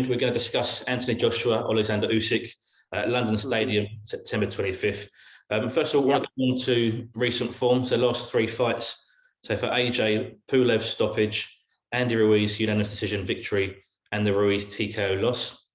We're going to discuss Anthony Joshua, Oleksandr Usyk at London Stadium, September 25th. First of all, we'll go on to recent form. So last three fights. So for AJ, Pulev stoppage, Andy Ruiz unanimous decision victory, and the Ruiz TKO loss.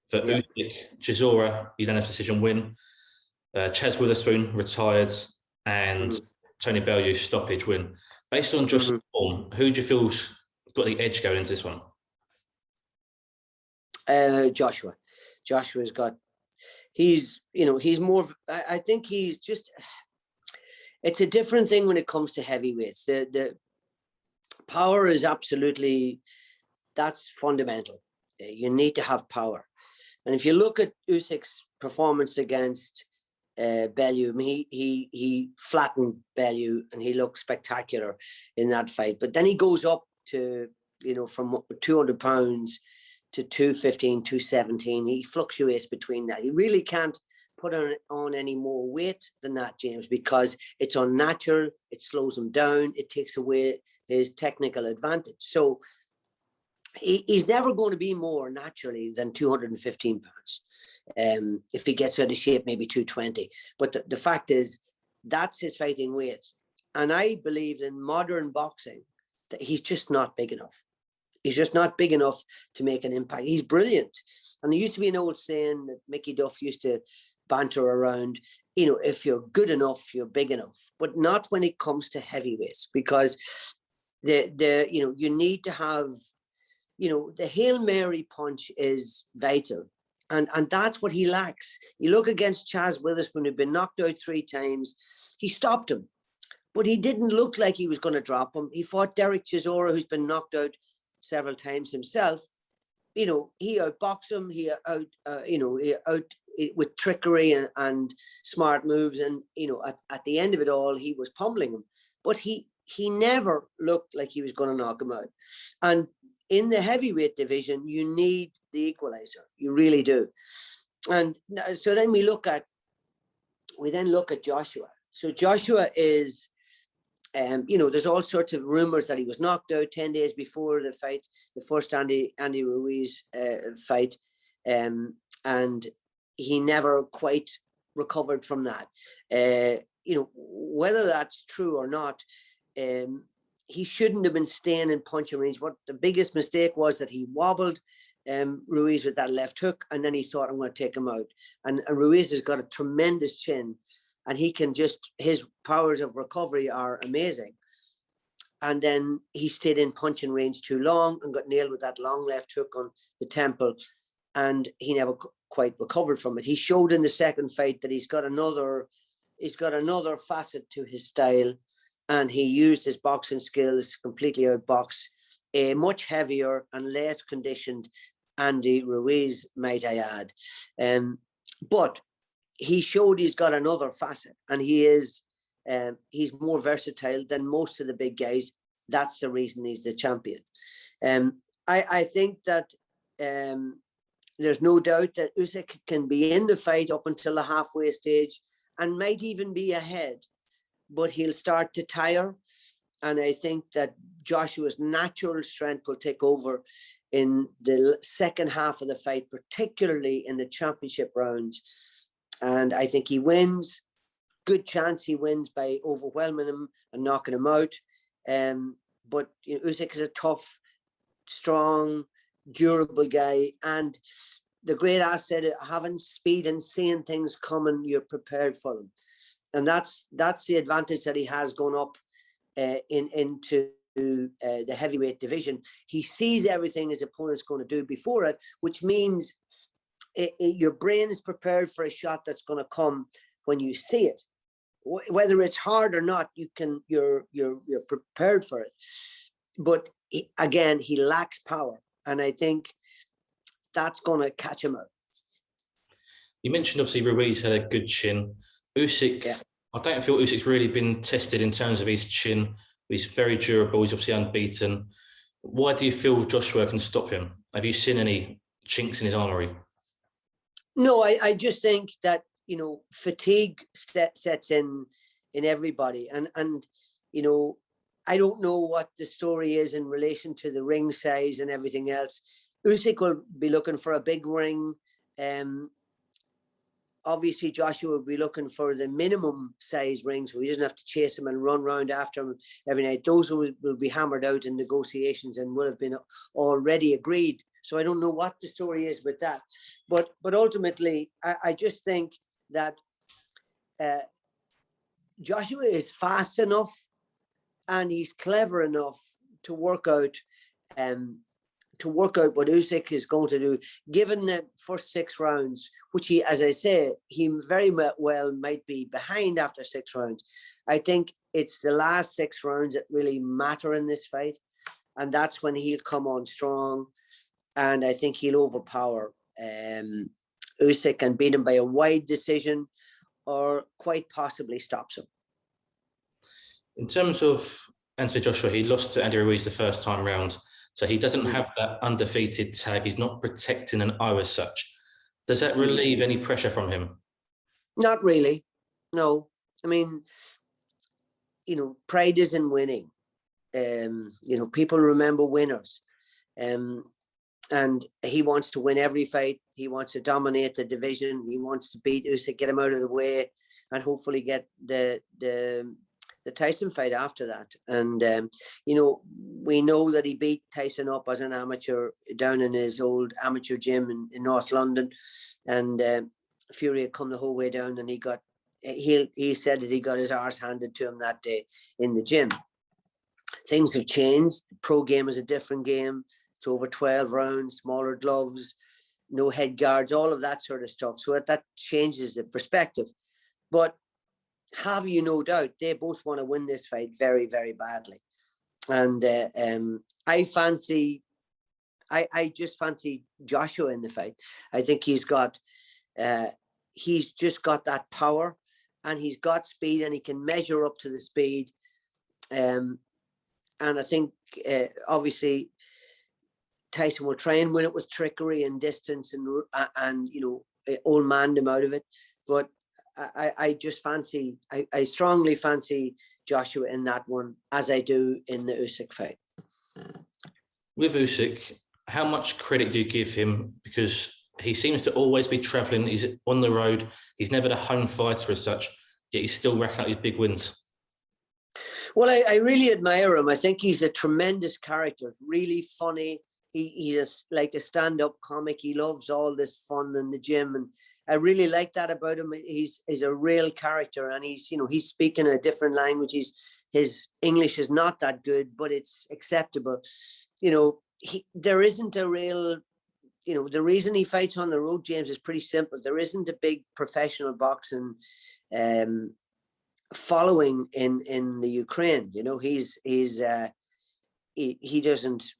For Usyk, Chisora unanimous decision win, Chaz Witherspoon retired, and Tony Bellew stoppage win. Based on just form, who do you feel's got the edge going into this one? Joshua. Joshua's got, he's more, I think he's just, it's a different thing when it comes to heavyweights. The power is absolutely, that's fundamental. You need to have power. And if you look at Usyk's performance against Bellew, I mean, he flattened Bellew and he looked spectacular in that fight. But then he goes up to, from 200 pounds to 215, 217. He fluctuates between that. He really can't put on any more weight than that, James, because it's unnatural. It slows him down. It takes away his technical advantage. So he's never going to be more naturally than 215 pounds. If he gets out of shape, maybe 220. But the fact is, that's his fighting weight. And I believe in modern boxing that he's just not big enough. He's just not big enough to make an impact. He's brilliant. And there used to be an old saying that Mickey Duff used to banter around, if you're good enough, you're big enough, but not when it comes to heavyweights, because you need to have, the Hail Mary punch is vital. And that's what he lacks. You look against Chaz Witherspoon, who'd been knocked out 3 times. He stopped him, but he didn't look like he was going to drop him. He fought Derek Chisora, who's been knocked out several times himself. He outboxed him. He out with trickery and smart moves. And at the end of it all, he was pummeling him. But he never looked like he was going to knock him out. And in the heavyweight division, you need the equalizer. You really do. And so then we then look at Joshua. So Joshua is, there's all sorts of rumors that he was knocked out 10 days before the fight, the first Andy Ruiz fight, and he never quite recovered from that. Whether that's true or not, he shouldn't have been staying in punching range. What the biggest mistake was that he wobbled Ruiz with that left hook, and then he thought, I'm going to take him out. And Ruiz has got a tremendous chin. And he can his powers of recovery are amazing. And then he stayed in punching range too long and got nailed with that long left hook on the temple. And he never quite recovered from it. He showed in the second fight that he's got another facet to his style. And he used his boxing skills to completely outbox a much heavier and less conditioned Andy Ruiz, might I add. But he showed he's got another facet, and he's more versatile than most of the big guys. That's the reason he's the champion. I think that there's no doubt that Usyk can be in the fight up until the halfway stage and might even be ahead, but he'll start to tire. And I think that Joshua's natural strength will take over in the second half of the fight, particularly in the championship rounds. And I think he wins. Good chance he wins by overwhelming him and knocking him out. But Usyk is a tough, strong, durable guy. And the great asset of having speed and seeing things coming, you're prepared for them. And that's the advantage that he has going up into the heavyweight division. He sees everything his opponent's going to do before it, which means your brain is prepared for a shot that's going to come when you see it. Whether it's hard or not, you're prepared for it. But again, he lacks power, and I think that's going to catch him out. You mentioned obviously Ruiz had a good chin. Usyk, I don't feel Usyk's really been tested in terms of his chin. He's very durable. He's obviously unbeaten. Why do you feel Joshua can stop him? Have you seen any chinks in his armory? No, I just think that, fatigue sets in everybody. And I don't know what the story is in relation to the ring size and everything else. Usyk will be looking for a big ring. Obviously, Joshua will be looking for the minimum size ring, so he doesn't have to chase him and run round after him every night. Those will be hammered out in negotiations and will have been already agreed. So I don't know what the story is with that. But ultimately, I just think that Joshua is fast enough and he's clever enough to work out what Usyk is going to do, given the first 6 rounds, which he, as I say, he very well might be behind after 6 rounds. I think it's the last 6 rounds that really matter in this fight. And that's when he'll come on strong. And I think he'll overpower Usyk and beat him by a wide decision, or quite possibly stops him. In terms of Anthony Joshua, he lost to Andy Ruiz the first time round. So he doesn't have that undefeated tag. He's not protecting an O as such. Does that relieve any pressure from him? Not really. No. I mean, pride is in winning. People remember winners. And he wants to win every fight. He wants to dominate the division. He wants to beat Usyk, get him out of the way, and hopefully get the Tyson fight after that. And, we know that he beat Tyson up as an amateur down in his old amateur gym in North London. And Fury had come the whole way down, and he said that he got his arse handed to him that day in the gym. Things have changed. The pro game is a different game. It's over 12 rounds, smaller gloves, no head guards, all of that sort of stuff. So that changes the perspective. But have you no doubt, they both want to win this fight very, very badly. And I just fancy Joshua in the fight. I think he's just got that power, and he's got speed, and he can measure up to the speed. And I think, obviously, Tyson will try and win it with trickery and distance and old man him out of it. But I strongly fancy Joshua in that one, as I do in the Usyk fight. With Usyk, how much credit do you give him? Because he seems to always be travelling. He's on the road. He's never the home fighter as such, yet he's still racking up these big wins. Well, I really admire him. I think he's a tremendous character, really funny. He's like a stand-up comic. He loves all this fun in the gym, and I really like that about him. He's a real character, and he's speaking a different language. His English is not that good, but it's acceptable. There isn't a real, the reason he fights on the road, James, is pretty simple. There isn't a big professional boxing following in the Ukraine. He doesn't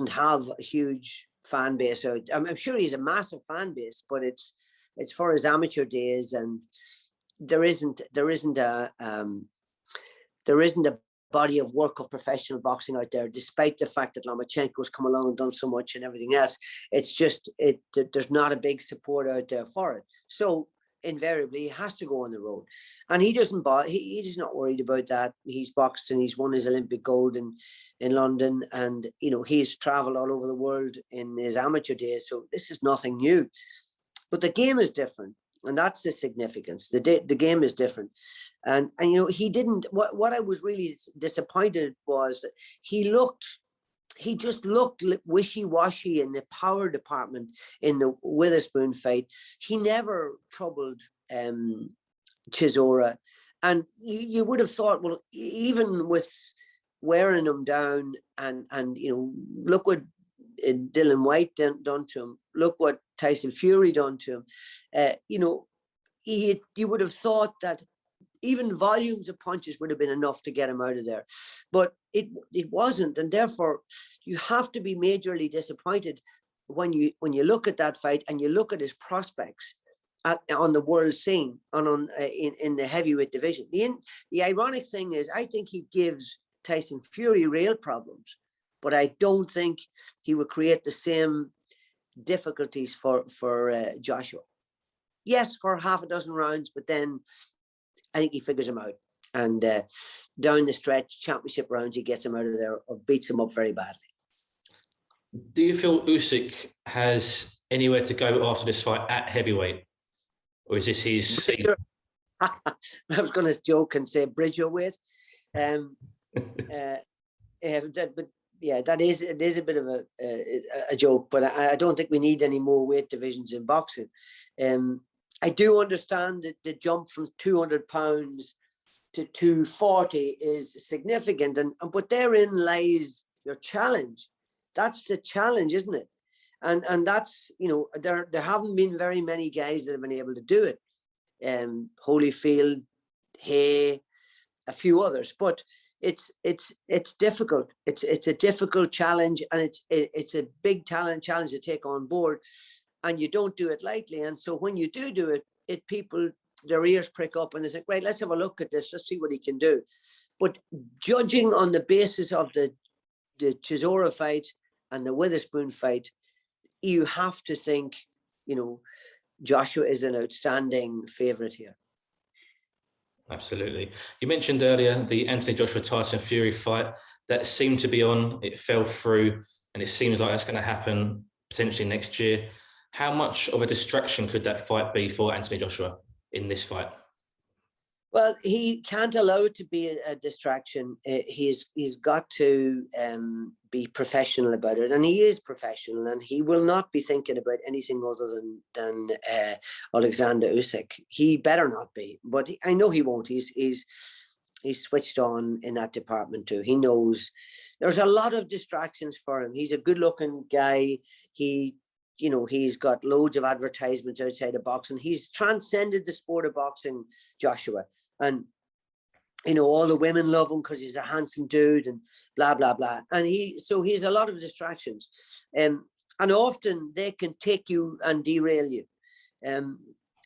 have a huge fan base out. I'm sure he's a massive fan base, but it's for his amateur days, and there isn't a body of work of professional boxing out there, despite the fact that Lomachenko's come along and done so much and everything else. It's just there's not a big support out there for it. So invariably he has to go on the road, and he doesn't he's not worried about that. He's boxed and he's won his Olympic gold in London, and he's traveled all over the world in his amateur days, so this is nothing new. But the game is different, and that's the significance. The game is different, and he didn't. What I was really disappointed was that he just looked wishy-washy in the power department in the Witherspoon fight. He never troubled Chisora. And you would have thought, well, even with wearing him down and look what Dylan White done to him. Look what Tyson Fury done to him. You would have thought that even volumes of punches would have been enough to get him out of there, but it wasn't, and therefore you have to be majorly disappointed when you look at that fight and you look at his prospects on the world scene and in the heavyweight division. The ironic thing is, I think he gives Tyson Fury real problems, but I don't think he will create the same difficulties for Joshua. Yes, for half a dozen rounds, but then I think he figures him out. And down the stretch, championship rounds, he gets him out of there or beats him up very badly. Do you feel Usyk has anywhere to go after this fight at heavyweight, or is this his? I was going to joke and say bridge your weight, but yeah, it is a bit of a joke. But I don't think we need any more weight divisions in boxing. I do understand that the jump from 200 pounds to 240 is significant, but therein lies your challenge. That's the challenge, isn't it? And that's, you know, there haven't been very many guys that have been able to do it. Holyfield, Hay, a few others, but it's difficult. It's a difficult challenge, and it's a big challenge to take on board, and you don't do it lightly. And so when you do it, people, their ears prick up and they think, right, let's have a look at this, let's see what he can do. But judging on the basis of the Chisora fight and the Witherspoon fight, you have to think, you know, Joshua is an outstanding favorite here. Absolutely. You mentioned earlier the Anthony Joshua Tyson Fury fight that seemed to be on, it fell through, and it seems like that's going to happen potentially next year. How much of a distraction could that fight be for Anthony Joshua in this fight? Well, he can't allow it to be a distraction. He's got to be professional about it, and he is professional, and he will not be thinking about anything other than Oleksandr Usyk. He better not be, but I know he won't. He's switched on in that department too. He knows there's a lot of distractions for him. He's a good-looking guy. You know, he's got loads of advertisements outside of boxing. He's transcended the sport of boxing, Joshua. And, you know, all the women love him because he's a handsome dude and blah, blah, blah. And so he has a lot of distractions. And often they can take you and derail you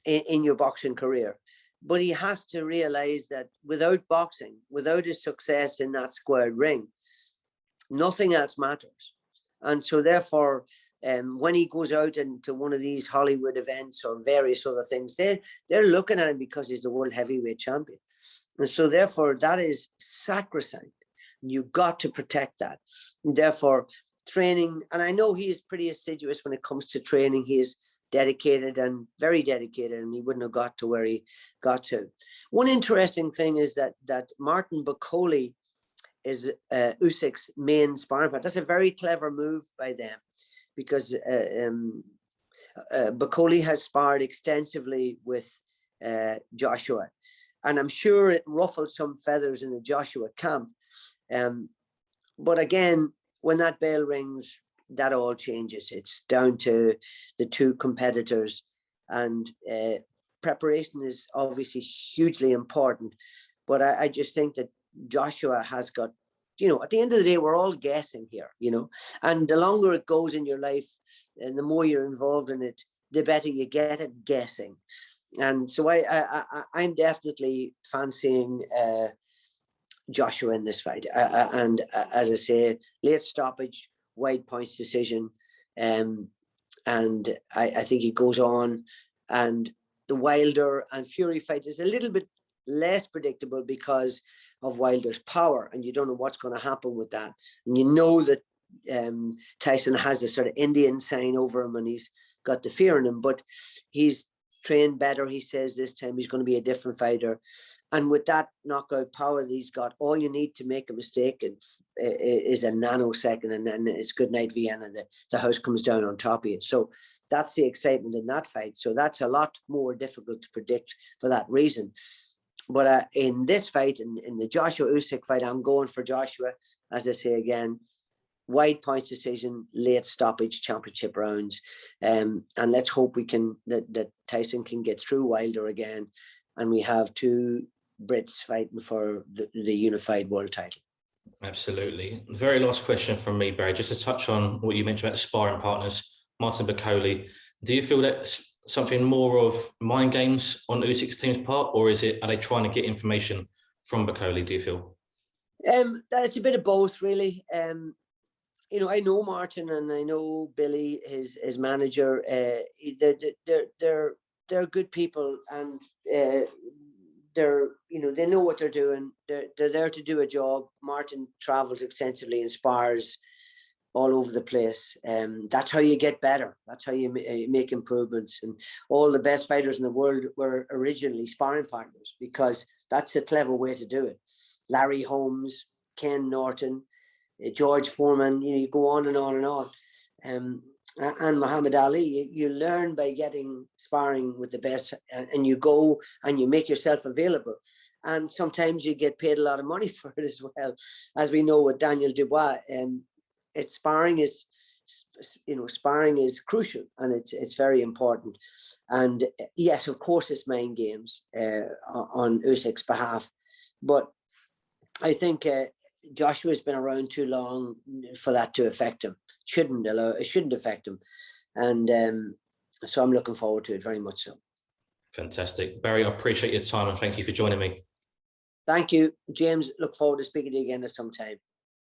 in your boxing career. But he has to realize that without boxing, without his success in that squared ring, nothing else matters. And so therefore, when he goes out into one of these Hollywood events or various other things, they're looking at him because he's the world heavyweight champion. And so therefore, that is sacrosanct. You've got to protect that. And therefore, training, and I know he is pretty assiduous when it comes to training. He is dedicated and very dedicated, and he wouldn't have got to where he got to. One interesting thing is that Martin Bakole is Usyk's main sparring partner. That's a very clever move by them, because Bakole has sparred extensively with Joshua, and I'm sure it ruffled some feathers in the Joshua camp. But again, when that bell rings, that all changes. It's down to the two competitors, and preparation is obviously hugely important. But I just think that Joshua has got, you know, at the end of the day, we're all guessing here, you know, and the longer it goes in your life and the more you're involved in it, the better you get at guessing. And so I'm definitely fancying Joshua in this fight. And as I say, late stoppage, wide points decision. And I think he goes on, and the Wilder and Fury fight is a little bit less predictable because of Wilder's power, and you don't know what's going to happen with that. And you know that Tyson has this sort of Indian sign over him, and he's got the fear in him, but he's trained better. He says this time he's going to be a different fighter. And with that knockout power that he's got, all you need to make a mistake is a nanosecond, and then it's good night Vienna. The house comes down on top of you. So that's the excitement in that fight. So that's a lot more difficult to predict for that reason. But in this fight, in the Joshua Usyk fight, I'm going for Joshua, as I say again, wide points decision, late stoppage, championship rounds. And let's hope that Tyson can get through Wilder again, and we have two Brits fighting for the unified world title. Absolutely. Very last question from me, Barry, just to touch on what you mentioned about the sparring partners, Martin Bakole. Do you feel that's something more of mind games on Usyk's team's part, or are they trying to get information from Bakole, do you feel? That's a bit of both, really. You know, I know Martin and I know Billy, his manager. They're good people, and they know what they're doing. They're there to do a job. Martin travels extensively and spars all over the place. That's how you get better. That's how you make improvements. And all the best fighters in the world were originally sparring partners, because that's a clever way to do it. Larry Holmes, Ken Norton, George Foreman, you go on and on and on. And Muhammad Ali, you learn by getting sparring with the best, and you go and you make yourself available. And sometimes you get paid a lot of money for it as well, as we know with Daniel Dubois. Sparring is crucial, and it's very important. And yes, of course, it's mind games on Usyk's behalf, but I think Joshua's been around too long for that to affect him. It shouldn't affect him, and so I'm looking forward to it very much so. Fantastic, Barry. I appreciate your time and thank you for joining me. Thank you, James. Look forward to speaking to you again at some time.